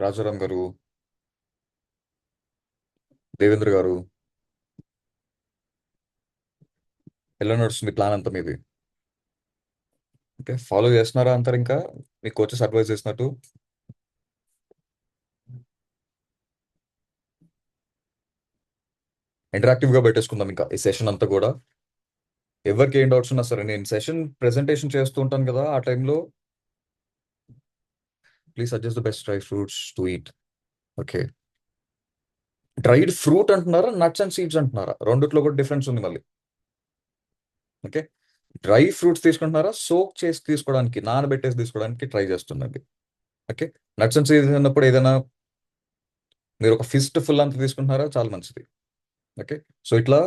రాజారాం గారు, దేవేంద్ర గారు, ఎలా నడుస్తుంది ప్లాన్ అంతా మీది? ఓకే, ఫాలో చేస్తున్నారా అంటారు ఇంకా మీ కోచెస్ అడ్వైస్ చేసినట్టు? ఇంటరాక్టివ్ గా పెట్టేసుకుందాం ఇంకా ఈ సెషన్ అంతా కూడా. ఎవరికి ఏం డౌట్స్ ఉన్నా సరే, నేను సెషన్ ప్రెజెంటేషన్ చేస్తూ ఉంటాను కదా, ఆ టైంలో please suggest the best dry fruits to eat. Okay, dried fruit అంటున్నారా, నట్స్ అండ్ సీడ్స్ అంటున్నారా? రెండిట్లో కూడా డిఫరెన్స్ ఉంది మళ్ళీ. ఓకే, డ్రై ఫ్రూట్స్ తీసుకుంటున్నారా, సోక్ చేసి తీసుకోవడానికి, నానబెట్టేసి తీసుకోవడానికి ట్రై చేస్తుండండి. ఓకే, నట్స్ అండ్ సీడ్స్ అన్నప్పుడు ఏదైనా మీరు ఒక ఫిస్ట్ ఫుల్ అంత తీసుకుంటున్నారా, చాలా మంచిది. ఓకే, సో ఇట్లా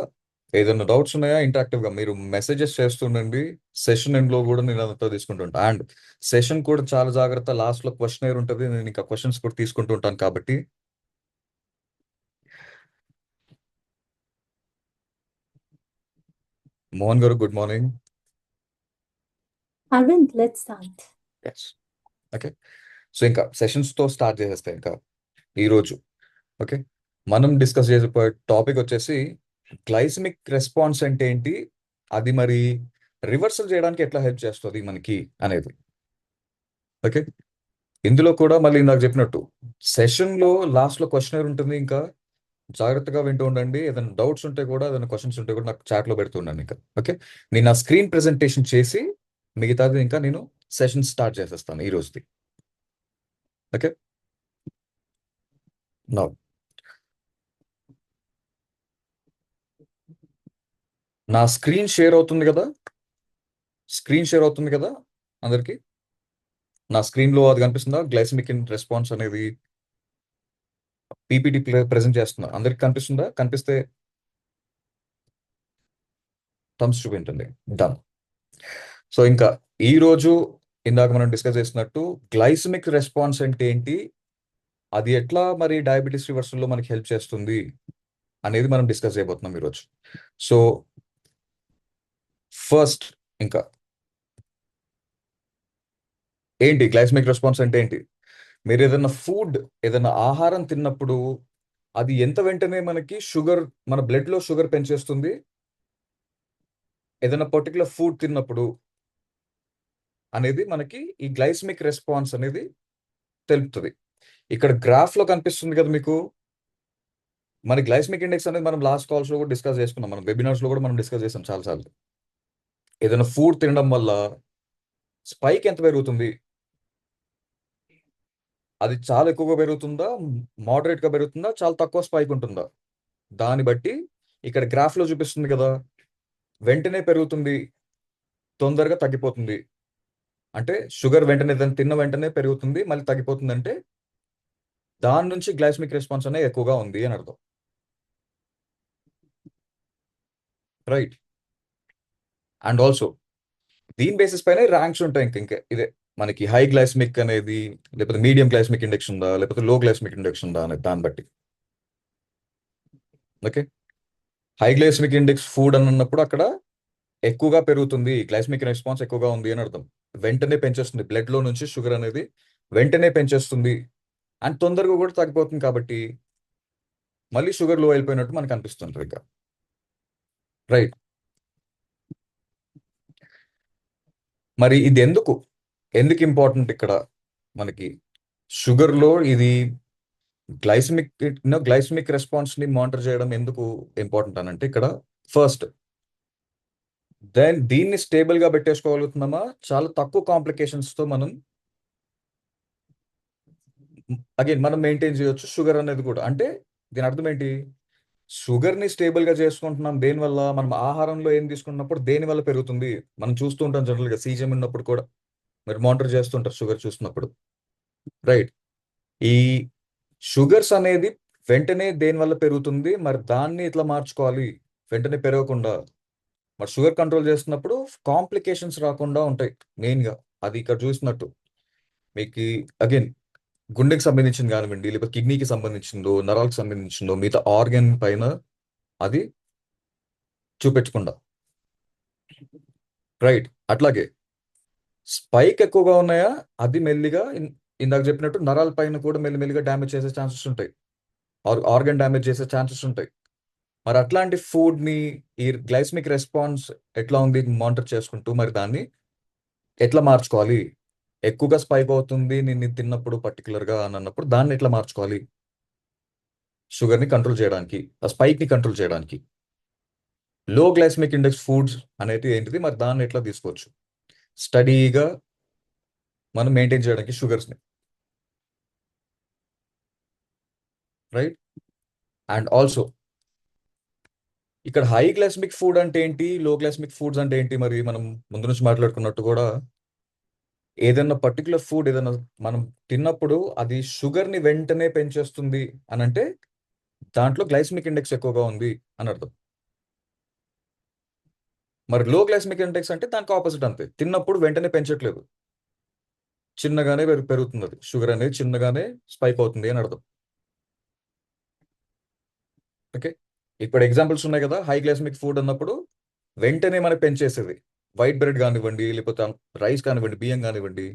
ఏదైనా డౌట్స్ ఉన్నాయా, ఇంటరాక్టివ్ గా మీరు మెసేజెస్ చేస్తుండండి. సెషన్ ఎండ్ లో కూడా నేను అదంతా తీసుకుంటుంటా. అండ్ సెషన్ కూడా చాలా జాగ్రత్త, లాస్ట్ లో క్వశ్చన్ ఉంటుంది, నేను ఇంకా క్వశ్చన్స్ కూడా తీసుకుంటూ ఉంటాను కాబట్టి. Mohan garu, good morning. Arvind, let's start. Yes. Okay, so ఇంకా సెషన్స్ తో స్టార్ట్ చేసేస్తే ఇంకా ఈరోజు. ఓకే, మనం డిస్కస్ చేసే టాపిక్ వచ్చేసి గ్లైసమిక్ రెస్పాన్స్ అంటే ఏంటి, అది మరి రివర్సల్ చేయడానికి ఎట్లా హెల్ప్ చేస్తుంది మనకి అనేది. ఓకే, ఇందులో కూడా మళ్ళీ నాకు చెప్పినట్టు సెషన్ లో లాస్ట్ లో క్వశ్చనర్ ఉంటుంది, ఇంకా జాగ్రత్తగా వింటూ ఉండండి. ఏదైనా డౌట్స్ ఉంటే కూడా, ఏదైనా క్వశ్చన్స్ ఉంటే కూడా నాకు చాట్ లో పెడుతూ ఉండండి ఇంకా. ఓకే, నేను నా స్క్రీన్ ప్రెజెంటేషన్ చేసి మిగతాది ఇంకా నేను సెషన్ స్టార్ట్ చేసేస్తాను ఈ రోజుది. ఓకే, నా నా స్క్రీన్ షేర్ అవుతుంది కదా, స్క్రీన్ షేర్ అవుతుంది కదా అందరికి? నా స్క్రీన్ లో అది కనిపిస్తుందా, గ్లైసమిక్ రెస్పాన్స్ అనేది పీపీటీ ప్రెజెంట్ చేస్తున్నా, అందరికి కనిపిస్తుందా? కనిపిస్తే థమ్స్ చూపించండి. డన్. సో ఇంకా ఈ రోజు ఇందాక మనం డిస్కస్ చేసినట్టు గ్లైసమిక్ రెస్పాన్స్ అంటే ఏంటి, అది ఎట్లా మరి డయాబెటీస్ రివర్సల్ లో మనకి హెల్ప్ చేస్తుంది అనేది మనం డిస్కస్ చేయబోతున్నాం ఈరోజు. సో ఫస్ట్ ఇంకా ఏంటి గ్లైసమిక్ రెస్పాన్స్ అంటే ఏంటి? మీరు ఏదైనా ఫుడ్, ఏదైనా ఆహారం తిన్నప్పుడు అది ఎంత వెంటనే మనకి షుగర్, మన బ్లడ్ లో షుగర్ పెంచేస్తుంది, ఏదైనా పర్టికులర్ ఫుడ్ తిన్నప్పుడు అనేది మనకి ఈ గ్లైసమిక్ రెస్పాన్స్ అనేది తెలుపుతుంది. ఇక్కడ గ్రాఫ్ లో కనిపిస్తుంది కదా మీకు, మన గ్లైసమిక్ ఇండెక్స్ అనేది మనం లాస్ట్ కాల్స్ లో కూడా డిస్కస్ చేసుకున్నాం, మన వెబినార్స్ లో కూడా మనం డిస్కస్ చేసాం చాలా సార్లు. ఏదైనా ఫుడ్ తినడం వల్ల స్పైక్ ఎంత పెరుగుతుంది, అది చాలా ఎక్కువగా పెరుగుతుందా, మోడరేట్ గా పెరుగుతుందా, చాలా తక్కువ స్పైక్ ఉంటుందా, దాన్ని బట్టి ఇక్కడ గ్రాఫ్ లో చూపిస్తుంది కదా, వెంటనే పెరుగుతుంది, తొందరగా తగ్గిపోతుంది. అంటే షుగర్ వెంటనే దాన్ని తిన్న వెంటనే పెరుగుతుంది, మళ్ళీ తగ్గిపోతుంది, అంటే దాని నుంచి గ్లైసమిక్ రెస్పాన్స్ అనేది ఎక్కువగా ఉంది అని అర్థం. రైట్. అండ్ ఆల్సో దీని బేసిస్ పైన ర్యాంక్స్ ఉంటాయి. ఇంకా ఇదే మనకి హై గ్లైసమిక్ అనేది, లేకపోతే మీడియం గ్లైసమిక్ ఇండెక్స్ ఉందా, లేకపోతే లో గ్లైసమిక్ ఇండెక్స్ ఉందా అనేది దాన్ని బట్టి. Okay, high glycaemic index food అని అన్నప్పుడు అక్కడ ఎక్కువగా పెరుగుతుంది, గ్లైసమిక్ రెస్పాన్స్ ఎక్కువగా ఉంది అని అర్థం. వెంటనే పెంచేస్తుంది, బ్లడ్ లో నుంచి షుగర్ అనేది వెంటనే పెంచేస్తుంది, అండ్ తొందరగా కూడా తగ్గిపోతుంది, కాబట్టి మళ్ళీ షుగర్ లో అయిపోయినట్టు మనకు అనిపిస్తుంది ఇంకా. రైట్. మరి ఇది ఎందుకు ఎందుకు ఇంపార్టెంట్ ఇక్కడ మనకి షుగర్ లో ఇది గ్లైసమిక్ గ్లైసమిక్ రెస్పాన్స్ ని మానిటర్ చేయడం ఎందుకు ఇంపార్టెంట్ అని అంటే, ఇక్కడ ఫస్ట్ దీన్ని స్టేబుల్ గా పెట్టేసుకోగలుగుతున్నామా, చాలా తక్కువ కాంప్లికేషన్స్ తో మనం అగైన్ మనం మెయింటైన్ చేయొచ్చు షుగర్ అనేది కూడా. అంటే దీని అర్థం ఏంటి, షుగర్ ని స్టేబుల్ గా చేసుకుంటున్నాం దేని వల్ల, మనం ఆహారంలో ఏం తీసుకున్నప్పుడు దేని వల్ల పెరుగుతుంది. మనం చూస్తూ ఉంటాం జనరల్ గా సీజన్ ఉన్నప్పుడు కూడా మీరు మానిటర్ చేస్తుంటారు షుగర్ చూస్తున్నప్పుడు. రైట్. ఈ షుగర్స్ అనేది వెంటనే దేని వల్ల పెరుగుతుంది, మరి దాన్ని ఇట్లా మార్చుకోవాలి వెంటనే పెరగకుండా. మరి షుగర్ కంట్రోల్ చేస్తున్నప్పుడు కాంప్లికేషన్స్ రాకుండా ఉంటాయి మెయిన్ గా. అది ఇక్కడ చూసినట్టు మీకు అగైన్ గుండెకి సంబంధించింది కానివ్వండి, లేకపోతే కిడ్నీకి సంబంధించిందో, నరాలకు సంబంధించిందో, మిగతా ఆర్గన్ పైన అది చూపెట్టకుండా. రైట్. అట్లాగే స్పైక్ ఎక్కువగా ఉన్నాయా, అది మెల్లిగా ఇందాక చెప్పినట్టు నరాల పైన కూడా మెల్లిమెల్లిగా డ్యామేజ్ చేసే ఛాన్సెస్ ఉంటాయి. ఆర్గన్ డ్యామేజ్ చేసే ఛాన్సెస్ ఉంటాయి. మరి అట్లాంటి ఫుడ్ని ఈ గ్లైసమిక్ రెస్పాన్స్ ఎట్లా ఉంది మానిటర్ చేసుకుంటూ మరి దాన్ని ఎట్లా మార్చుకోవాలి? ఎక్కువగా స్పైక్ అవుతుంది నేను ఇది తిన్నప్పుడు పర్టికులర్గా అని అన్నప్పుడు దాన్ని ఎట్లా మార్చుకోవాలి? షుగర్ని కంట్రోల్ చేయడానికి, ఆ స్పైక్ని కంట్రోల్ చేయడానికి. లో గ్లైసమిక్ ఇండెక్స్ ఫుడ్స్ అనేది ఏంటిది? మరి దాన్ని ఎట్లా తీసుకోవచ్చు స్టడీగా మనం మెయింటైన్ చేయడానికి షుగర్స్ని, రైట్? అండ్ ఆల్సో ఇక్కడ హై గ్లైసమిక్ ఫుడ్ అంటే ఏంటి, లో గ్లైసమిక్ ఫుడ్స్ అంటే ఏంటి? మరి మనం ముందు నుంచి మాట్లాడుకున్నట్టు కూడా ఏదైనా పర్టికులర్ ఫుడ్ ఏదైనా మనం తిన్నప్పుడు అది షుగర్ని వెంటనే పెంచేస్తుంది అని అంటే దాంట్లో గ్లైసమిక్ ఇండెక్స్ ఎక్కువగా ఉంది అని అర్థం. మరి లో గ్లైసమిక్ ఇండెక్స్ అంటే దానికి ఆపోజిట్, అంతే, తిన్నప్పుడు వెంటనే పెంచట్లేదు, చిన్నగానే పెరుగుతుంది, అది షుగర్ అనేది చిన్నగానే స్పైక్ అవుతుంది అని అర్థం. ఓకే, ఇప్పుడు ఎగ్జాంపుల్స్ ఉన్నాయి కదా, హై గ్లైసమిక్ ఫుడ్ అన్నప్పుడు వెంటనే మనకి పెంచేసేది వైట్ బ్రెడ్ కానివ్వండి, లేకపోతే రైస్ కానివ్వండి, బియ్యం కానివ్వండి,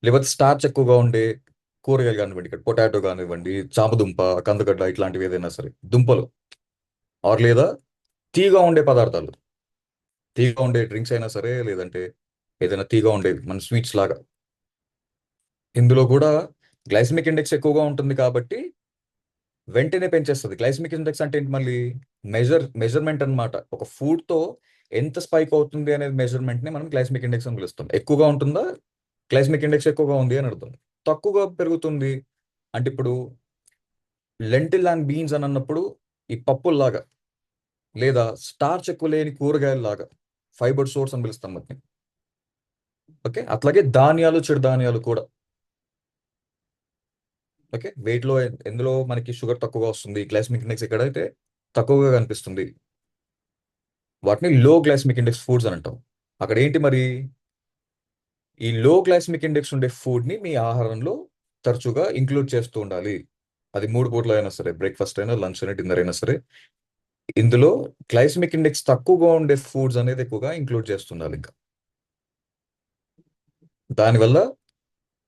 లేకపోతే స్టార్చ్ ఎక్కువగా ఉండే కూరగాయలు కానివ్వండి, ఇక్కడ పొటాటో కానివ్వండి, చామదుంప, కందగడ్డ, ఇట్లాంటివి ఏదైనా సరే దుంపలు, ఆర్ లేదా తీగా ఉండే పదార్థాలు, తీగా ఉండే డ్రింక్స్ అయినా సరే, లేదంటే ఏదైనా తీగా ఉండేవి మన స్వీట్స్ లాగా, ఇందులో కూడా గ్లైసమిక్ ఇండెక్స్ ఎక్కువగా ఉంటుంది కాబట్టి వెంటనే పెంచేస్తుంది. గ్లైసమిక్ ఇండెక్స్ అంటే ఏంటి? మళ్ళీ మెజర్మెంట్ అన్నమాట. ఒక ఫుడ్ తో ఎంత స్పైక్ అవుతుంది అనేది మెజర్మెంట్ ని మనం గ్లైసమిక్ ఇండెక్స్ అని పిలుస్తాం. ఎక్కువగా ఉంటుందా, గ్లైసమిక్ ఇండెక్స్ ఎక్కువగా ఉంది అని అర్థం. తక్కువగా పెరుగుతుంది అంటే ఇప్పుడు లెంటిల్ అండ్ బీన్స్ అని అన్నప్పుడు ఈ పప్పుల్లాగా లేదా స్టార్చ్ ఎక్కువ లేని కూరగాయలలాగా ఫైబర్ సోర్స్ అని పిలుస్తాం వాటిని. ఓకే, అట్లాగే ధాన్యాలు, చిరుధాన్యాలు కూడా. ఓకే, వెయిట్ లో ఎందులో మనకి షుగర్ తక్కువగా వస్తుంది, గ్లైసమిక్ ఇండెక్స్ ఎక్కడైతే తక్కువగా కనిపిస్తుంది, వాటిని లో గ్లైసమిక్ ఇండెక్స్ ఫుడ్స్ అని అంటాం. అక్కడ ఏంటి మరి, ఈ లో గ్లైసమిక్ ఇండెక్స్ ఉండే ఫుడ్ ని మీ ఆహారంలో తరచుగా ఇంక్లూడ్ చేస్తూ ఉండాలి. అది 3 పూట్ల అయినా సరే, బ్రేక్ఫాస్ట్ అయినా, లంచ్ అయినా, డిన్నర్ అయినా సరే, ఇందులో గ్లైసమిక్ ఇండెక్స్ తక్కువగా ఉండే ఫుడ్స్ అనేది ఎక్కువగా ఇంక్లూడ్ చేస్తుండాలి. ఇంకా దానివల్ల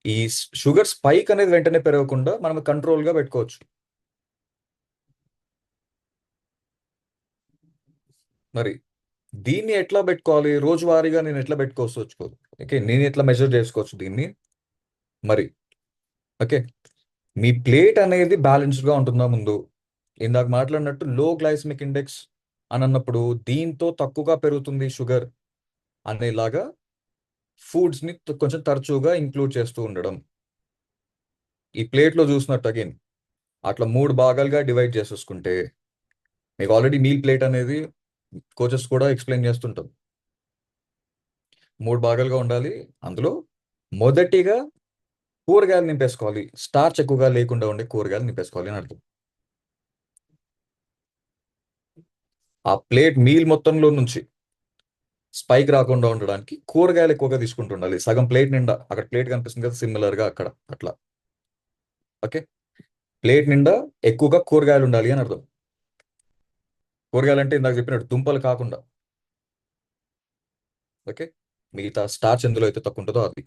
ఈ షుగర్ స్పైక్ అనేది వెంటనే పెరగకుండా మనం కంట్రోల్ గా పెట్టుకోవచ్చు. మరి దీన్ని ఎట్లా పెట్టుకోవాలి? రోజువారీగా నేను ఎట్లా పెట్టుకోవచ్చు? ఓకే, నేను ఎట్లా మెజర్ చేసుకోవచ్చు దీన్ని మరి? ఓకే, మీ ప్లేట్ అనేది బ్యాలెన్స్డ్ గా ఉంటుందా ముందు? ఇందాక మాట్లాడినట్టు లో గ్లైసమిక్ ఇండెక్స్ అని అన్నప్పుడు దీంతో తక్కువగా పెరుగుతుంది షుగర్ అనేలాగా ఫుడ్స్ ని కొంచెం తరచుగా ఇంక్లూడ్ చేస్తూ ఉండడం. ఈ ప్లేట్ లో చూసినట్టు అగైన్ అట్లా 3 భాగాలుగా డివైడ్ చేసేసుకుంటే మీకు ఆల్రెడీ మీల్ ప్లేట్ అనేది కోచెస్ కూడా ఎక్స్ప్లెయిన్ చేస్తుంటాం. 3 భాగాలుగా ఉండాలి. అందులో మొదటిగా కూరగాయలు నింపేసుకోవాలి, స్టార్చ్ ఎక్కువగా లేకుండా ఉండే కూరగాయలు నింపేసుకోవాలి అని అర్థం. ఆ ప్లేట్ మీల్ మొత్తంలో నుంచి స్పైక్ రాకుండా ఉండడానికి కూరగాయలు ఎక్కువగా తీసుకుంటుండాలి. సగం ప్లేట్ నిండా, అక్కడ ప్లేట్ కనిపిస్తుంది కదా సిమిలర్ గా అక్కడ అట్లా. ఓకే, ప్లేట్ నిండా ఎక్కువగా కూరగాయలు ఉండాలి అని అర్థం. కూరగాయలు అంటే ఇందాక చెప్పినట్టు దుంపలు కాకుండా. ఓకే, మిగతా స్టార్చ్ ఎందులో అయితే తక్కువ ఉంటుందో అది.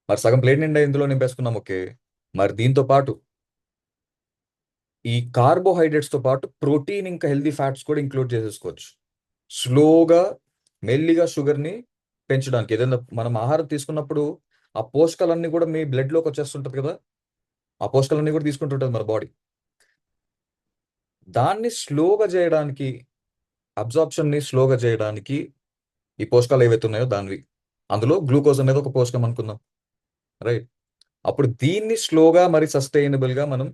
మరి సగం ప్లేట్ నిండా ఇందులో నింపేసుకున్నాం. ఓకే, మరి దీంతో పాటు ఈ కార్బోహైడ్రేట్స్ తో పాటు ప్రోటీన్ ఇంకా హెల్దీ ఫ్యాట్స్ కూడా ఇంక్లూడ్ చేసేసుకోవచ్చు. స్లోగా మెల్లిగా షుగర్ని పెంచడానికి ఏదైనా మనం ఆహారం తీసుకున్నప్పుడు ఆ పోషకాలన్నీ కూడా మీ బ్లడ్ లోకి వచ్చేస్తుంటది కదా, ఆ పోషకాలన్నీ కూడా తీసుకుంటుంటది మన బాడీ. దాన్ని స్లోగా చేయడానికి, అబ్జార్ప్షన్ ని స్లోగా చేయడానికి ఈ పోషకాలు ఏవైతే ఉన్నాయో దానివి, అందులో గ్లూకోజ్ అనేది ఒక పోషకం అనుకుందాం, రైట్? అప్పుడు దీన్ని స్లోగా మరి సస్టైనబుల్ గా మనం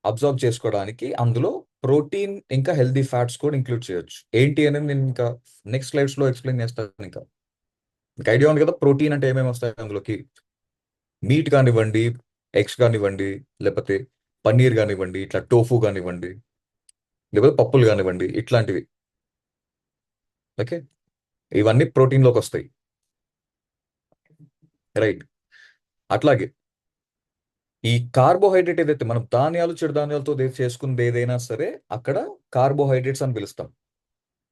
అబ్జర్వ్ చేసుకోవడానికి అందులో ప్రోటీన్ ఇంకా హెల్దీ ఫ్యాట్స్ కూడా ఇంక్లూడ్ చేయొచ్చు. ఏంటి అనేది నేను ఇంకా నెక్స్ట్ స్లైడ్స్ లో ఎక్స్ప్లెయిన్ చేస్తాను. ఇంకా మీకు ఐడియా ఉంది కదా ప్రోటీన్ అంటే ఏమేమి వస్తాయి అందులోకి? మీట్ కానివ్వండి, ఎగ్స్ కానివ్వండి, లేకపోతే పన్నీర్ కానివ్వండి, ఇట్లా టోఫు కానివ్వండి, లేకపోతే పప్పులు కానివ్వండి, ఇట్లాంటివి. ఓకే, ఇవన్నీ ప్రోటీన్ లోకి వస్తాయి, రైట్? అట్లాగే ఈ కార్బోహైడ్రేట్ ఏదైతే మనం ధాన్యాలు, చిరుధాన్యాలతో చేసుకుంది ఏదైనా సరే అక్కడ కార్బోహైడ్రేట్స్ అని పిలుస్తాం.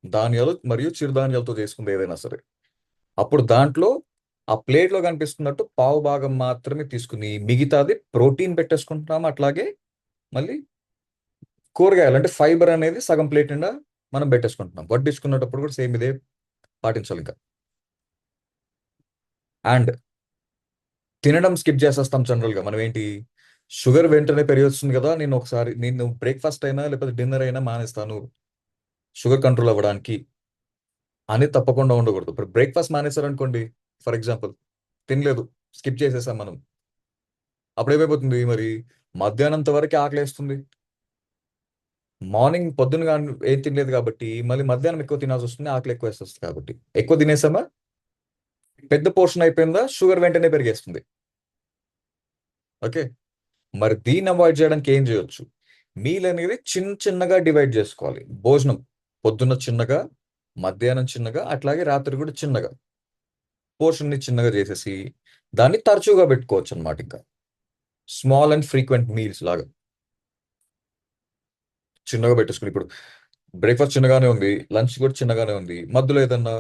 ధాన్యాలు మరియు చిరుధాన్యాలతో చేసుకుంది ఏదైనా సరే, అప్పుడు దాంట్లో ఆ ప్లేట్లో కనిపిస్తున్నట్టు పావు భాగం మాత్రమే తీసుకుని మిగతాది ప్రోటీన్ పెట్టేసుకుంటున్నాము. అట్లాగే మళ్ళీ కూరగాయలు అంటే ఫైబర్ అనేది సగం ప్లేట్ నిండా మనం పెట్టేసుకుంటున్నాం. వడ్డించుకున్నప్పుడు కూడా సేమ్ ఇదే పాటించాలి ఇంకా. అండ్ తినడం స్కిప్ చేసేస్తాం జనరల్గా. మనం ఏంటి, షుగర్ వెంటనే పెరిగొస్తుంది కదా, నేను బ్రేక్ఫాస్ట్ అయినా లేకపోతే డిన్నర్ అయినా మానేస్తాను షుగర్ కంట్రోల్ అవ్వడానికి అని తప్పకుండా ఉండకూడదు. ఇప్పుడు బ్రేక్ఫాస్ట్ మానేశారనుకోండి, ఫర్ ఎగ్జాంపుల్ తినలేదు, స్కిప్ చేసేసాం మనం, అప్పుడు ఏమైపోతుంది మరి, మధ్యాహ్నంత వరకు ఆకలేస్తుంది. మార్నింగ్ పొద్దున కానీ ఏం తినలేదు కాబట్టి మళ్ళీ మధ్యాహ్నం ఎక్కువ తినాల్సి వస్తుంది, ఆకలి ఎక్కువ వేస్తుంది కాబట్టి. ఎక్కువ తినేసామా, పెద్ద పోర్షన్ అయిపోయిందా, షుగర్ వెంటనే పెరిగేస్తుంది. ఓకే. మరి దీన్ని అవాయిడ్ చేయడానికి ఏం చేయొచ్చు, మీల్ అనేది చిన్న చిన్నగా డివైడ్ చేసుకోవాలి. భోజనం పొద్దున్న చిన్నగా, మధ్యాహ్నం చిన్నగా, అట్లాగే రాత్రి కూడా చిన్నగా, పోర్షన్ ని చిన్నగా చేసేసి దాన్ని తరచుగా పెట్టుకోవచ్చు అనమాట. ఇంకా స్మాల్ అండ్ ఫ్రీక్వెంట్ మీల్స్ లాగా చిన్నగా పెట్టేసుకుని, ఇప్పుడు బ్రేక్ఫాస్ట్ చిన్నగానే ఉంది, లంచ్ కూడా చిన్నగానే ఉంది, మధ్యలో ఏదన్నా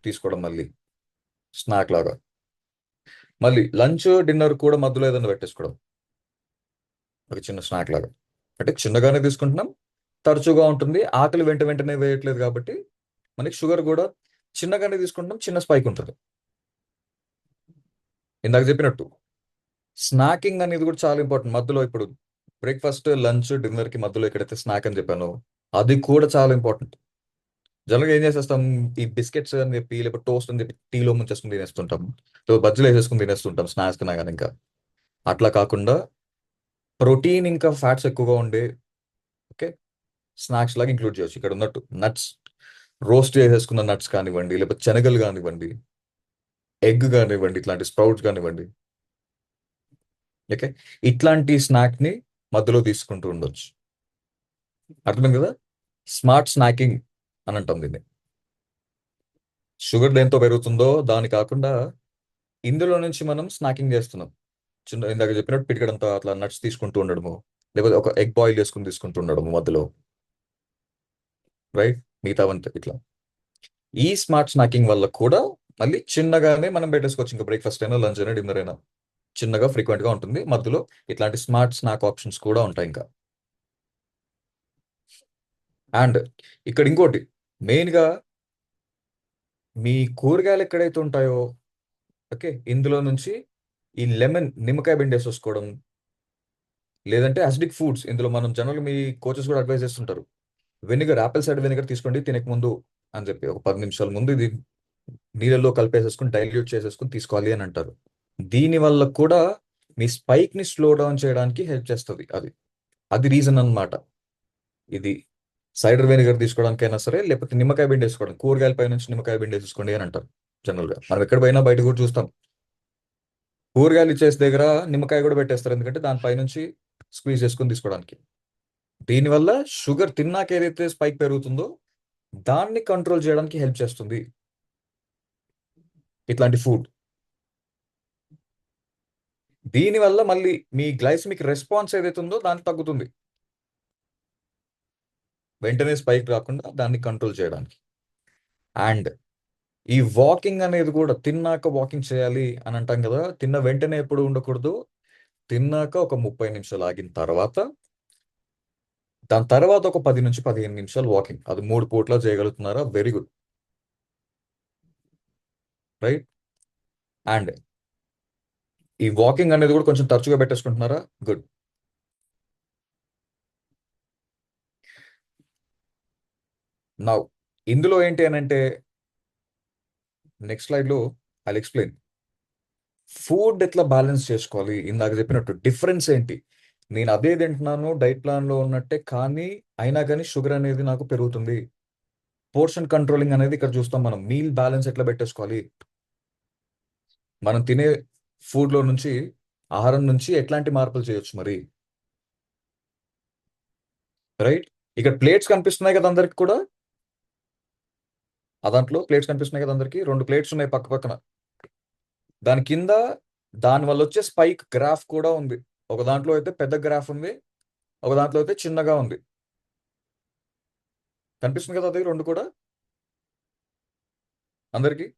తీసుకోవడం మళ్ళీ స్నాక్ లాగా, మళ్ళీ లంచ్ డిన్నర్ కూడా మధ్యలో ఏదన్నా పెట్టేసుకోవడం ఒక చిన్న స్నాక్ లాగా. అంటే చిన్నగానే తీసుకుంటున్నాం, తరచుగా ఉంటుంది, ఆకలి వెంట వెంటనే వేయట్లేదు కాబట్టి మనకి షుగర్ కూడా చిన్నగానే తీసుకుంటున్నాం, చిన్న స్పైక్ ఉంటుంది. ఇందాక చెప్పినట్టు స్నాకింగ్ అనేది కూడా చాలా ఇంపార్టెంట్. మధ్యలో ఇప్పుడు బ్రేక్ఫాస్ట్ లంచ్ డిన్నర్ కి మధ్యలో ఎక్కడైతే స్నాక్ అని చెప్పానో అది కూడా చాలా ఇంపార్టెంట్. జనరల్గా ఏం చేసేస్తాం, ఈ బిస్కెట్స్ అని చెప్పి లేకపోతే టోస్ట్ అని చెప్పి టీలో ముంచేసుకుని తినేస్తుంటాం, బజ్జీలు వేసేసుకుని తినేస్తుంటాం స్నాక్స్ కన్నా కానీ. ఇంకా అట్లా కాకుండా ప్రోటీన్ ఇంకా ఫ్యాట్స్ ఎక్కువగా ఉండే, ఓకే, స్నాక్స్ లాగా ఇంక్లూడ్ చేయొచ్చు. ఇక్కడ ఉన్నట్టు నట్స్, రోస్ట్ చేసేసుకున్న నట్స్ కానివ్వండి, లేకపోతే శనగలు కానివ్వండి, ఎగ్ కానివ్వండి, ఇట్లాంటి స్ప్రౌట్స్ కానివ్వండి. ఓకే, ఇట్లాంటి స్నాక్ ని మధ్యలో తీసుకుంటూ ఉండొచ్చు. అర్థమైంది కదా, స్మార్ట్ స్నాకింగ్ అని అంటాం దీన్ని. షుగర్ దేంతో పెరుగుతుందో దాని కాకుండా ఇందులో నుంచి మనం స్నాకింగ్ చేస్తున్నాం. చిన్న ఇందాక చెప్పినట్టు పిడికడంతా అట్లా నట్స్ తీసుకుంటూ ఉండడము, లేకపోతే ఒక ఎగ్ బాయిల్ చేసుకుని తీసుకుంటూ ఉండడము మధ్యలో, రైట్, మిగతావంతా ఇట్లా. ఈ స్మార్ట్ స్నాకింగ్ వల్ల కూడా మళ్ళీ చిన్నగానే మనం పెట్టేసుకోవచ్చు. ఇంకా బ్రేక్ఫాస్ట్ అయినా లంచ్ అయినా డిన్నర్ అయినా చిన్నగా ఫ్రీక్వెంట్ గా ఉంటుంది, మధ్యలో ఇట్లాంటి స్మార్ట్ స్నాక్ ఆప్షన్స్ కూడా ఉంటాయి ఇంకా. అండ్ ఇక్కడ ఇంకోటి, మెయిన్ గా మీ కూరగాయలు ఎక్కడైతే ఉంటాయో, ఓకే, ఇందులో నుంచి ఈ లెమన్, నిమ్మకాయ పిండేసేసుకోవడం, లేదంటే అసిడిక్ ఫుడ్స్, ఇందులో మనం జనరల్ మీ కోచెస్ కూడా అడ్వైస్ చేస్తుంటారు, వెనిగర్, ఆపిల్ సైడ్ వెనిగర్ తీసుకోండి తినక ముందు అని చెప్పి, ఒక 10 నిమిషాల ముందు ఇది నీళ్ళలో కలిపేసేసుకుని డైల్యూట్ చేసేసుకుని తీసుకోవాలి అని అంటారు. దీని వల్ల కూడా మీ స్పైక్ ని స్లో డౌన్ చేయడానికి హెల్ప్ చేస్తుంది అది. అది రీజన్ అన్నమాట. ఇది సైడర్ వెనిగర్ తీసుకోవడానికైనా సరే, లేకపోతే నిమ్మకాయ పిండి వేసుకోవడం, కూరగాయల పై నుంచి నిమ్మకాయ పిండి వేసుకోండి అని అంటారు. జనరల్ గా మనం ఎక్కడ పోయినా బయట కూడా చూస్తాం, కూరగాయలు ఇచ్చేసి దగ్గర నిమ్మకాయ కూడా పెట్టేస్తారు, ఎందుకంటే దానిపై నుంచి స్క్వీజ్ చేసుకుని తీసుకోవడానికి. దీనివల్ల షుగర్ తిన్నాక ఏదైతే స్పైక్ పెరుగుతుందో దాన్ని కంట్రోల్ చేయడానికి హెల్ప్ చేస్తుంది ఇట్లాంటి ఫుడ్. దీనివల్ల మళ్ళీ మీ గ్లైసమిక్ రెస్పాన్స్ ఏదైతే ఉందో దాన్ని తగ్గుతుంది, వెంటనే స్పైక్ రాకుండా దాన్ని కంట్రోల్ చేయడానికి. అండ్ ఈ వాకింగ్ అనేది కూడా, తిన్నాక వాకింగ్ చేయాలి అని అంటాం కదా, తిన్న వెంటనే ఎప్పుడు ఉండకూడదు, తిన్నాక ఒక 30 నిమిషాలు ఆగిన తర్వాత, దాని తర్వాత ఒక 10 నుంచి 15 నిమిషాలు వాకింగ్, అది 3 పూట్ల చేయగలుగుతున్నారా, వెరీ గుడ్, రైట్. అండ్ ఈ వాకింగ్ అనేది కూడా కొంచెం తరచుగా పెట్టేసుకుంటున్నారా, గుడ్. నౌ ఇందులో ఏంటి అని అంటే, నెక్స్ట్ స్లైడ్ లో ఐ ఎక్స్ప్లెయిన్ ఫుడ్ ఎట్లా బ్యాలెన్స్ చేసుకోవాలి. ఇందాక చెప్పినట్టు డిఫరెన్స్ ఏంటి, నేను అదే తింటున్నాను డైట్ ప్లాన్ లో ఉన్నట్టే, కానీ అయినా కానీ షుగర్ అనేది నాకు పెరుగుతుంది. పోర్షన్ కంట్రోలింగ్ అనేది ఇక్కడ చూస్తాం మనం, మీల్ బ్యాలెన్స్ ఎట్లా పెట్టేసుకోవాలి, మనం తినే ఫుడ్ లో నుంచి, ఆహారం నుంచి ఎట్లాంటి మార్పులు చేయొచ్చు మరి, రైట్. ఇక్కడ ప్లేట్స్ కనిపిస్తున్నాయి కదా అందరికి కూడా, ఆ దాంట్లో ప్లేట్స్ కనిపిస్తున్నాయి కదా అందరికి, 2 ప్లేట్స్ ఉన్నాయి పక్క పక్కన. దాని కింద దాని వల్ల వచ్చే స్పైక్ గ్రాఫ్ కూడా ఉంది. ఒక దాంట్లో అయితే పెద్ద గ్రాఫ్ ఉంది, ఒక దాంట్లో అయితే చిన్నగా ఉంది. కనిపిస్తుంది కదా అది 2 కూడా అందరికి.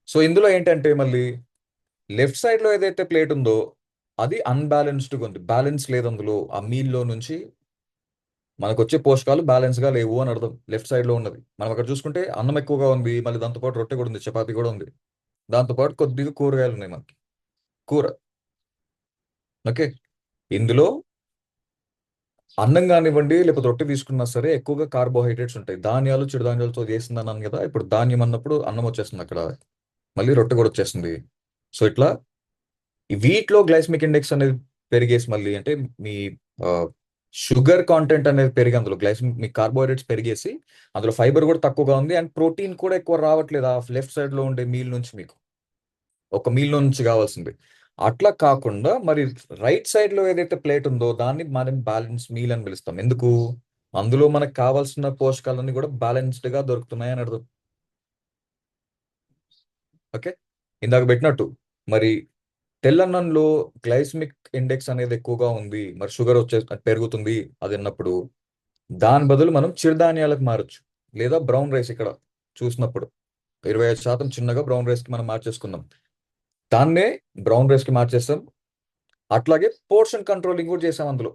సో ఇందులో ఏంటంటే మళ్ళీ లెఫ్ట్ సైడ్ లో ఏదైతే ప్లేట్ ఉందో అది అన్బ్యాలెన్స్డ్గా ఉంది, బ్యాలెన్స్ లేదు అందులో. ఆ మీల్లో నుంచి మనకు వచ్చే పోషకాలు బ్యాలెన్స్ గా లేవు అని అర్థం. లెఫ్ట్ సైడ్ లో ఉన్నది మనం అక్కడ చూసుకుంటే అన్నం ఎక్కువగా ఉంది, మళ్ళీ దాంతోపాటు రొట్టె కూడా ఉంది, చపాతీ కూడా ఉంది, దాంతోపాటు కొద్దిగా కూరగాయలు ఉన్నాయి మనకి, కూర. ఓకే. ఇందులో అన్నం కానివ్వండి లేకపోతే రొట్టె తీసుకున్నా సరే ఎక్కువగా కార్బోహైడ్రేట్స్ ఉంటాయి. ధాన్యాలు చిరుధాన్యాలతో చేసింది అన్నాను కదా, ఇప్పుడు ధాన్యం అన్నప్పుడు అన్నం వచ్చేస్తుంది అక్కడ, మళ్ళీ రొట్టె కూడా వచ్చేస్తుంది. సో ఇట్లా ఈ వీటిలో గ్లైసమిక్ ఇండెక్స్ అనేది పెరిగేసి మళ్ళీ అంటే మీ షుగర్ కాంటెంట్ అనేది పెరిగి అందులో గ్లైసమిక్ మీ కార్బోహైడ్రేట్స్ పెరిగేసి అందులో ఫైబర్ కూడా తక్కువగా ఉంది అండ్ ప్రోటీన్ కూడా ఎక్కువ రావట్లేదు ఆ లెఫ్ట్ సైడ్ లో ఉండే మీల్ నుంచి మీకు, ఒక మీల్ నుంచి కావాల్సింది. అట్లా కాకుండా మరి రైట్ సైడ్ లో ఏదైతే ప్లేట్ ఉందో దాన్ని మనం బ్యాలెన్స్ మీల్ అని పిలుస్తాం. ఎందుకు? అందులో మనకు కావాల్సిన పోషకాలన్నీ కూడా బ్యాలెన్స్డ్ గా దొరుకుతున్నాయి అని అర్థం. ఓకే. ఇందాక పెట్టినట్టు మరి తెల్లన్నంలో గ్లైసమిక్ ఇండెక్స్ అనేది ఎక్కువగా ఉంది, మరి షుగర్ వచ్చే పెరుగుతుంది అది అన్నప్పుడు దాని బదులు మనం చిరుధాన్యాలకు మారచ్చు, లేదా బ్రౌన్ రైస్ ఇక్కడ చూసినప్పుడు 25% చిన్నగా బ్రౌన్ రైస్ కి మనం మార్చేసుకుందాం. దాన్నే బ్రౌన్ రైస్ కి మార్చేస్తాం. అట్లాగే పోర్షన్ కంట్రోలింగ్ కూడా చేసాం అందులో.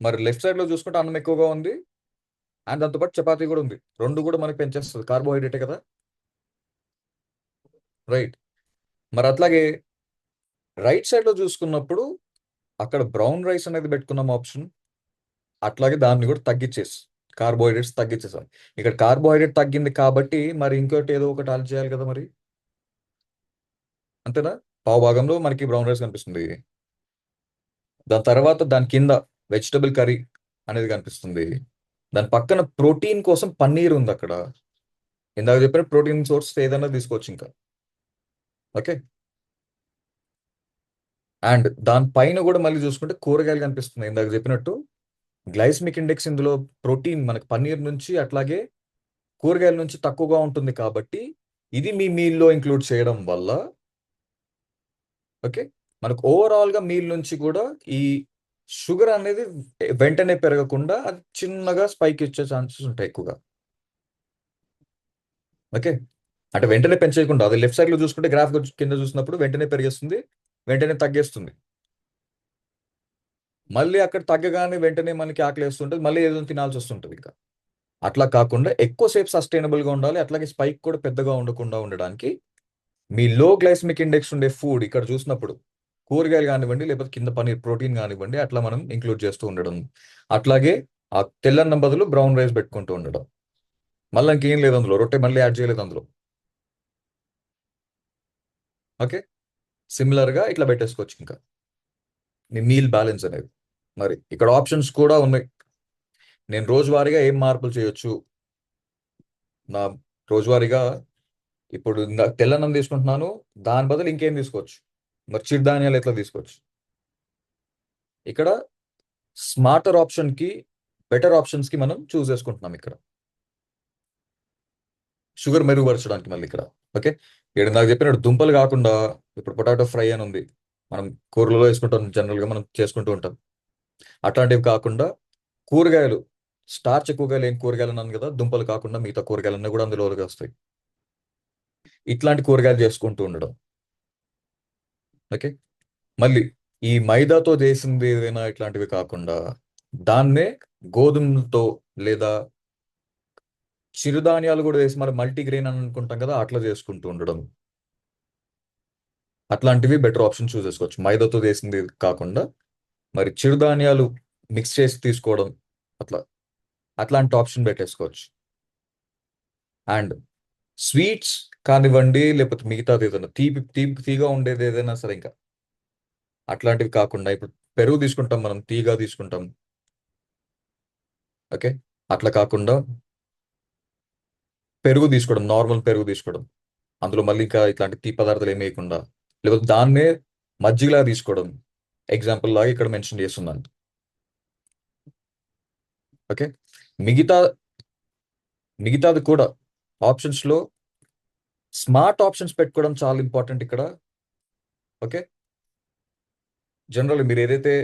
మరి లెఫ్ట్ సైడ్ లో చూసుకుంటే అన్నం ఎక్కువగా ఉంది అండ్ దాంతోపాటు చపాతీ కూడా ఉంది, రెండు కూడా మనకి పెంచేస్తుంది, కార్బోహైడ్రేటే కదా. రైట్. మరి అట్లాగే రైట్ సైడ్ లో చూసుకున్నప్పుడు అక్కడ బ్రౌన్ రైస్ అనేది పెట్టుకున్నాం ఆప్షన్, అట్లాగే దాన్ని కూడా తగ్గించేసి కార్బోహైడ్రేట్స్ తగ్గించేసాం. ఇక్కడ కార్బోహైడ్రేట్ తగ్గింది కాబట్టి మరి ఇంకోటి ఏదో ఒకటి ఆల్ చేయాలి కదా మరి, అంతేనా? పావు భాగంలో మనకి బ్రౌన్ రైస్ కనిపిస్తుంది, దాని తర్వాత దాని కింద వెజిటబుల్ కర్రీ అనేది కనిపిస్తుంది, దాని పక్కన ప్రోటీన్ కోసం పన్నీర్ ఉంది అక్కడ. ఇందాక చెప్పిన ప్రోటీన్ సోర్స్ ఏదైనా తీసుకోవచ్చు ఇంకా. ఓకే. అండ్ దాని పైన కూడా మళ్ళీ చూసుకుంటే కూరగాయలు కనిపిస్తుంది. ఇందాక చెప్పినట్టు గ్లైసమిక్ ఇండెక్స్ ఇందులో ప్రోటీన్ మనకి పన్నీర్ నుంచి అట్లాగే కూరగాయల నుంచి తక్కువగా ఉంటుంది కాబట్టి ఇది మీ మీల్లో ఇంక్లూడ్ చేయడం వల్ల ఓకే మనకు ఓవరాల్ గా మీల్ నుంచి కూడా ఈ షుగర్ అనేది వెంటనే పెరగకుండా అది చిన్నగా స్పైక్ ఇచ్చే ఛాన్సెస్ ఉంటాయి ఎక్కువగా. ఓకే. అంటే వెంటనే పెంచేయకుండా అది లెఫ్ట్ సైడ్ లో చూసుకుంటే గ్రాఫ్ కింద చూసినప్పుడు వెంటనే పెరిగేస్తుంది, వెంటనే తగ్గేస్తుంది, మళ్ళీ అక్కడ తగ్గగానే వెంటనే మనకి ఆకలి వేస్తుంటుంది, మళ్ళీ ఏదో తినాల్సి వస్తుంటుంది ఇంకా. అట్లా కాకుండా ఎక్కువసేపు సస్టైనబుల్ గా ఉండాలి, అట్లాగే స్పైక్ కూడా పెద్దగా ఉండకుండా ఉండడానికి మీ లో గ్లైసమిక్ ఇండెక్స్ ఉండే ఫుడ్ ఇక్కడ చూసినప్పుడు కూరగాయలు కానివ్వండి లేకపోతే కింద పనీర్ ప్రోటీన్ కానివ్వండి అట్లా మనం ఇంక్లూడ్ చేస్తూ ఉండడం. అట్లాగే ఆ తెల్లన్నం బదులు బ్రౌన్ రైస్ పెట్టుకుంటూ ఉండడం. మళ్ళీ ఇంకేం లేదు అందులో, రొట్టె మళ్ళీ యాడ్ చేయలేదు అందులో. ఓకే. సిమిలర్ గా ఇట్లా పెట్టేసుకోవచ్చు ఇంకా మీ మీల్ బ్యాలెన్స్ అనేది. మరి ఇక్కడ ఆప్షన్స్ కూడా ఉన్నాయి, నేను రోజువారీగా ఏం మార్పులు చేయొచ్చు. నా రోజువారీగా ఇప్పుడు తెల్లన్నం తీసుకుంటున్నాను, దాని బదులు ఇంకేం తీసుకోవచ్చు, మరి చిరుధాన్యాలు ఎట్లా తీసుకోవచ్చు. ఇక్కడ స్మార్టర్ ఆప్షన్ కి బెటర్ ఆప్షన్స్ కి మనం చూస్ చేసుకుంటున్నాం ఇక్కడ షుగర్ మెరుగుపరచడానికి మళ్ళీ ఇక్కడ. ఓకే. ఇక్కడ నాకు చెప్పినట్టు దుంపలు కాకుండా ఇప్పుడు పొటాటో ఫ్రై అని ఉంది, మనం కూరలలో వేసుకుంటాం, జనరల్ గా మనం చేసుకుంటూ ఉంటాం. అట్లాంటివి కాకుండా కూరగాయలు, స్టార్చ్ ఎక్కువగా లేని కూరగాయలు అన్నాను కదా, దుంపలు కాకుండా మిగతా కూరగాయలన్నీ కూడా అందులో వస్తాయి. ఇట్లాంటి కూరగాయలు చేసుకుంటూ ఉండడం. ఓకే. మళ్ళీ ఈ మైదాతో చేసింది ఏదైనా ఇట్లాంటివి కాకుండా దాన్నే గోధుమలతో లేదా చిరుధాన్యాలు కూడా వేసి మరి మల్టీగ్రెయిన్ అని అనుకుంటాం కదా, అట్లా చేసుకుంటూ ఉండడం. అట్లాంటివి బెటర్ ఆప్షన్ చూస్ చేసుకోవచ్చు, మైదాతో చేసింది కాకుండా మరి చిరుధాన్యాలు మిక్స్ చేసి తీసుకోవడం, అట్లా అట్లాంటి ఆప్షన్ పెట్టేసుకోవచ్చు. అండ్ స్వీట్స్ కానివ్వండి లేకపోతే మిగతాది ఏదైనా తీపి తీపి తీగా ఉండేది ఏదైనా సరే ఇంకా అట్లాంటివి కాకుండా ఇప్పుడు పెరుగు తీసుకుంటాం మనం, తీగా తీసుకుంటాం. ఓకే. అట్లా కాకుండా పెరుగు తీసుకోవడం, నార్మల్ పెరుగు తీసుకోవడం, అందులో మళ్ళీ ఇంకా ఇట్లాంటి తీపి పదార్థాలు ఏమి వేయకుండా, లేకపోతే దాన్నే మజ్జిగలా తీసుకోవడం, ఎగ్జాంపుల్ లాగా ఇక్కడ మెన్షన్ చేస్తున్నాను. ఓకే. మిగతా మిగతాది కూడా ఆప్షన్స్ లో స్మార్ట్ ఆప్షన్స్ పెట్టుకోవడం చాలా ఇంపార్టెంట్ ఇక్కడ. ఓకే. జనరల్ మీరు ఏదైతే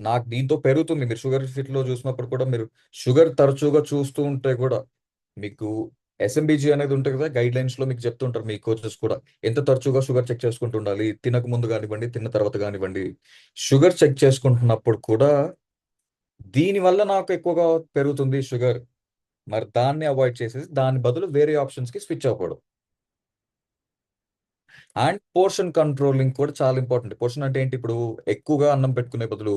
నాకు దీంతో పెరుగుతుంది, మీరు షుగర్ ఫిట్ లో చూసినప్పుడు కూడా మీరు షుగర్ తరచుగా చూస్తూ ఉంటే కూడా మీకు ఎస్ఎంబిజి అనేది ఉంటుంది కదా, గైడ్ లైన్స్ లో మీకు చెప్తుంటారు మీ కోచెస్ కూడా, ఎంత తరచుగా షుగర్ చెక్ చేసుకుంటూ ఉండాలి, తినక ముందు కానివ్వండి, తిన్న తర్వాత కానివ్వండి. షుగర్ చెక్ చేసుకుంటున్నప్పుడు కూడా దీని వల్ల నాకు ఎక్కువగా పెరుగుతుంది షుగర్, మరి దాన్ని అవాయిడ్ చేసేసి దాని బదులు వేరే ఆప్షన్స్ కి స్విచ్ అవ్వకూడదు. అండ్ పోర్షన్ కంట్రోలింగ్ కూడా చాలా ఇంపార్టెంట్. పోర్షన్ అంటే ఏంటి, ఇప్పుడు ఎక్కువగా అన్నం పెట్టుకునే బదులు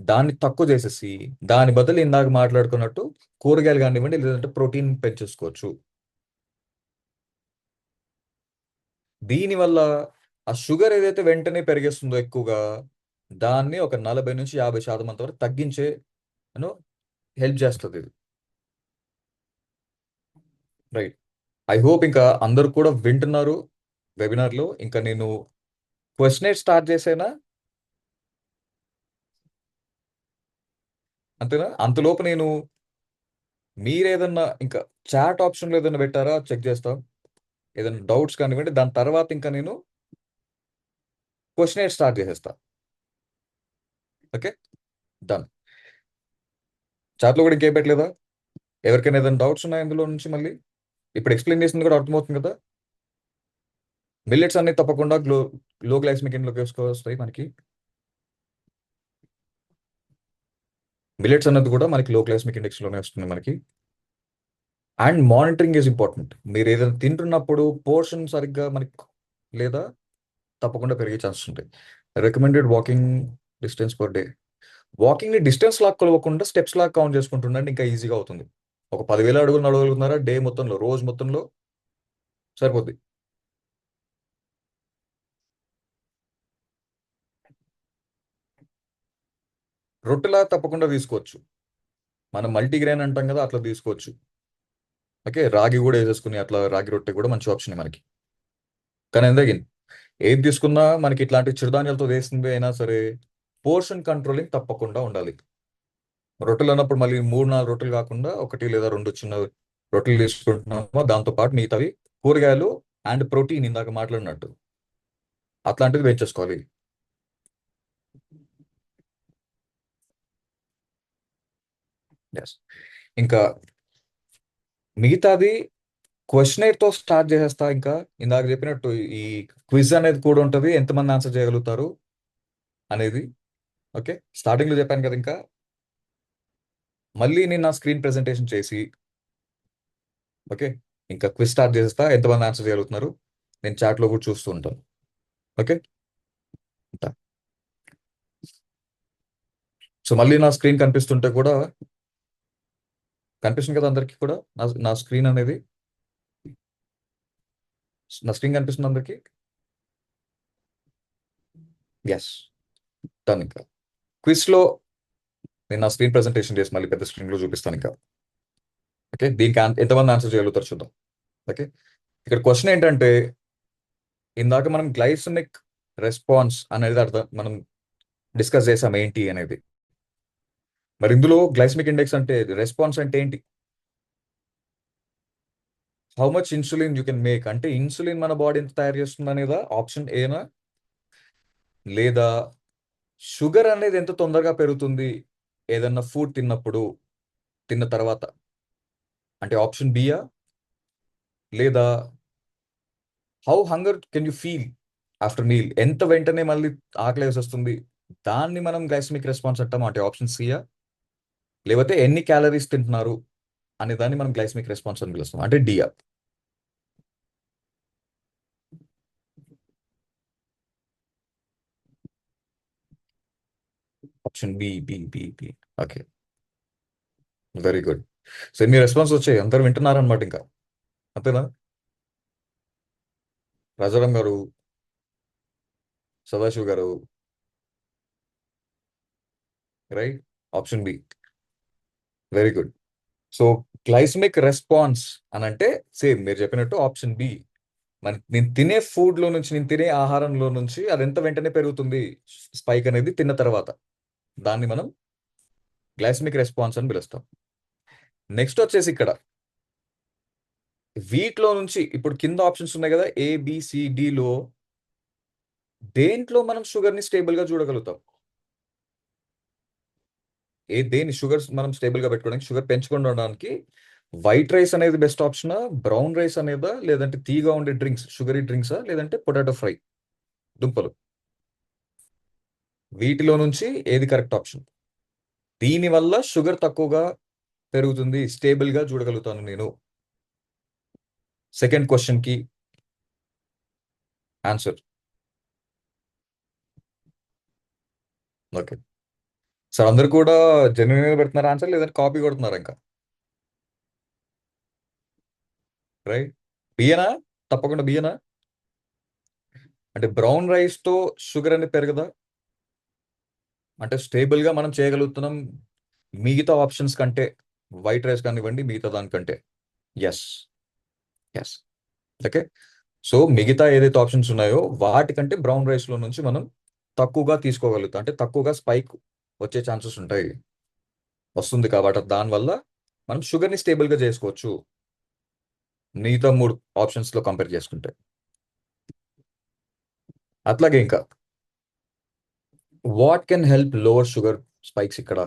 దాన్ని తక్కువ చేసేసి దాని బదులు ఇందాక మాట్లాడుకున్నట్టు కూరగాయలు కానివ్వండి, లేదంటే ప్రోటీన్ పెంచేసుకోవచ్చు. దీనివల్ల ఆ షుగర్ ఏదైతే వెంటనే పెరిగేస్తుందో ఎక్కువగా, దాన్ని ఒక 40-50% అంతవరకు తగ్గించే హెల్ప్ చేస్తుంది ఇది. రైట్. ఐ హోప్ ఇంకా అందరూ కూడా వింటున్నారు వెబినార్ లో. ఇంకా నేను క్వశ్చనేట్ స్టార్ట్ చేసేనా, అంతేనా? అంతలోపు నేను మీరేదన్నా ఇంకా చాట్ ఆప్షన్లో ఏదైనా పెట్టారా చెక్ చేస్తాం, ఏదైనా డౌట్స్ కానివ్వండి. దాని తర్వాత ఇంకా నేను క్వశ్చనేట్ స్టార్ట్ చేసేస్తా. Okay, done. చాట్లో కూడా ఇంకేం పెట్టలేదా? ఎవరికైనా ఏదైనా డౌట్స్ ఉన్నాయా ఇందులో నుంచి? మళ్ళీ ఇప్పుడు ఎక్స్ప్లెయిన్ చేసింది కూడా అర్థమవుతుంది కదా. మిల్లెట్స్ అన్ని తప్పకుండా లో గ్లైసెమిక్ ఇండెక్స్ వస్తాయి మనకి. మిల్లెట్స్ అన్నది కూడా మనకి లో గ్లైసెమిక్ ఇండెక్స్ లోనే వస్తుంది మనకి. And monitoring is important. మీరు ఏదైనా తింటున్నప్పుడు పోర్షన్ సరిగ్గా మనకి లేదా తప్పకుండా పెరిగే ఛాన్సెస్ ఉంటాయి. Recommended walking distance per day. Walking ని డిస్టెన్స్ లాగా కొలవకుండా స్టెప్స్ లాగా కౌంట్ చేసుకుంటుండండి, ఇంకా ఈజీగా అవుతుంది. ఒక 10,000 అడుగులు నడవగలుగుతున్నారా డే మొత్తంలో, రోజు మొత్తంలో? సరిపోద్ది. రొట్టెలా తప్పకుండా తీసుకోవచ్చు. మనం మల్టీగ్రెయిన్ అంటాం కదా, అట్లా తీసుకోవచ్చు. ఓకే, రాగి కూడా వేసేసుకుని అట్లా రాగి రొట్టె కూడా మంచి ఆప్షన్ మనకి. కానీ ఎందుకు ఏది తీసుకున్నా మనకి ఇట్లాంటి చిరుధాన్యాలతో వేసింది అయినా సరే పోర్షన్ కంట్రోలింగ్ తప్పకుండా ఉండాలి. రొట్టెలు అన్నప్పుడు మళ్ళీ 3-4 రొట్టెలు కాకుండా 1 లేదా 2 చిన్న రొట్టెలు తీసుకుంటున్నామో దాంతో పాటు మిగతావి కూరగాయలు అండ్ ప్రోటీన్ ఇందాక మాట్లాడినట్టు అట్లాంటివి వేయించేసుకోవాలి. ఎస్. ఇంకా మిగతాది క్వశ్చనైర్ తో స్టార్ట్ చేసేస్తా. ఇంకా ఇందాక చెప్పినట్టు ఈ క్విజ్ అనేది కూడా ఉంటది, ఎంతమంది ఆన్సర్ చేయగలుగుతారు అనేది. ఓకే, స్టార్టింగ్ లో చెప్పాను కదా. ఇంకా మళ్ళీ నేను నా స్క్రీన్ ప్రెజెంటేషన్ చేసి ఓకే, ఇంకా క్విజ్ స్టార్ట్ చేసేస్తా. ఎంతమంది ఆన్సర్ చేయగలుగుతున్నారు నేను చాట్ లో కూడా చూస్తూ ఉంటాను. ఓకే, ఉంటా. సో మళ్ళీ నా స్క్రీన్ కనిపిస్తుంటే కూడా, కనిపిస్తుంది కదా అందరికి కూడా నా నా స్క్రీన్ అనేది, నా స్క్రీన్ కనిపిస్తుంది అందరికి. Yes, done. ఇంకా క్విజ్ లో నేను నా స్క్రీన్ ప్రెజెంటేషన్ చేసి మళ్ళీ పెద్ద స్క్రీన్ లో చూపిస్తాను ఇంకా. ఓకే, దీనికి ఎంతమంది ఆన్సర్ చేయగలుగుతారు చూద్దాం. ఓకే, ఇక్కడ క్వశ్చన్ ఏంటంటే, ఇందాక మనం గ్లైసమిక్ రెస్పాన్స్ అనేది అర్థం మనం డిస్కస్ చేసాం ఏంటి అనేది. మరి ఇందులో గ్లైసమిక్ ఇండెక్స్ అంటే రెస్పాన్స్ అంటే ఏంటి? How much insulin you can make, అంటే ఇన్సులిన్ మన బాడీ ఎంత తయారు చేస్తుంది అనేదా ఆప్షన్ ఏనా, లేదా షుగర్ అనేది ఎంత తొందరగా పెరుగుతుంది ఏదన్నా ఫుడ్ తిన్నప్పుడు, తిన్న తర్వాత, అంటే ఆప్షన్ బియా, లేదా how hunger can you feel after meal, ఎంత వెంటనే మళ్ళీ ఆకలి వేసి వస్తుంది, దాన్ని మనం గ్లైసమిక్ రెస్పాన్స్ అంటాం, అంటే ఆప్షన్ సియా, లేకపోతే ఎన్ని క్యాలరీస్ తింటున్నారు అనే దాన్ని మనం గ్లైసమిక్ రెస్పాన్స్ అని పిలుస్తాం, అంటే డియా. Option B, B, B, B. Okay, very good. So మీ రెస్పాన్స్ వచ్చాయి, అందరు వింటున్నారనమాట ఇంకా, అంతేనా? రాజారాం గారు, సదాశివ్ గారు, right, option B. Very good. So glycemic response అని అంటే సేమ్ మీరు చెప్పినట్టు ఆప్షన్ బి. మరి నేను తినే ఫుడ్ లో నుంచి, నేను తినే ఆహారంలో నుంచి అది ఎంత వెంటనే పెరుగుతుంది స్పైక్ అనేది తిన్న తర్వాత, దాన్ని మనం గ్లైసమిక్ రెస్పాన్స్ అని పిలుస్తాం. నెక్స్ట్ వచ్చేసి ఇక్కడ వీటిలో నుంచి ఇప్పుడు కింద ఆప్షన్స్ ఉన్నాయి కదా, ఏబిసిడిలో దేంట్లో మనం షుగర్ ని స్టేబుల్ గా చూడగలుగుతాం? దేని షుగర్స్ మనం స్టేబుల్ గా పెట్టుకోవడానికి, షుగర్ పెంచకుండా ఉండడానికి వైట్ రైస్ అనేది బెస్ట్ ఆప్షనా, బ్రౌన్ రైస్ అనేదా, లేదంటే తీగా ఉండే డ్రింక్స్ షుగరీ డ్రింక్సా, లేదంటే పొటాటో ఫ్రై దుంపలు, వీటిలో నుంచి ఏది కరెక్ట్ ఆప్షన్? దీనివల్ల షుగర్ తక్కువగా పెరుగుతుంది, స్టేబుల్ గా చూడగలుగుతాను నేను. సెకండ్ క్వశ్చన్ కి ఆన్సర్. ఓకే సార్, అందరు కూడా జెన్యున్ గా పెడుతున్నారు ఆన్సర్, లేదంటే కాపీ కొడుతున్నారు ఇంకా? రైట్. బియ్యనా? తప్పకుండా బియ్యనా? అంటే బ్రౌన్ రైస్ తో షుగర్ అనేది పెరగదా? అంటే స్టేబుల్ గా మనం చేయగలుగుతున్నాం మిగతా ఆప్షన్స్ కంటే, వైట్ రైస్ కానివ్వండి మిగతా దానికంటే. ఎస్. ఎస్. ఓకే. సో మిగతా ఏదైతే ఆప్షన్స్ ఉన్నాయో వాటికంటే బ్రౌన్ రైస్ లో నుంచి మనం తక్కువగా తీసుకోగలుగుతాం, అంటే తక్కువగా స్పైక్ వచ్చే ఛాన్సెస్ ఉంటాయి, వస్తుంది కాబట్టి దానివల్ల మనం షుగర్ ని స్టేబుల్ గా చేసుకోవచ్చు మిగతా మూడు ఆప్షన్స్ లో కంపేర్ చేసుకుంటే. అట్లాగే ఇంకా what can help lower sugar spikes ఇక్కడ?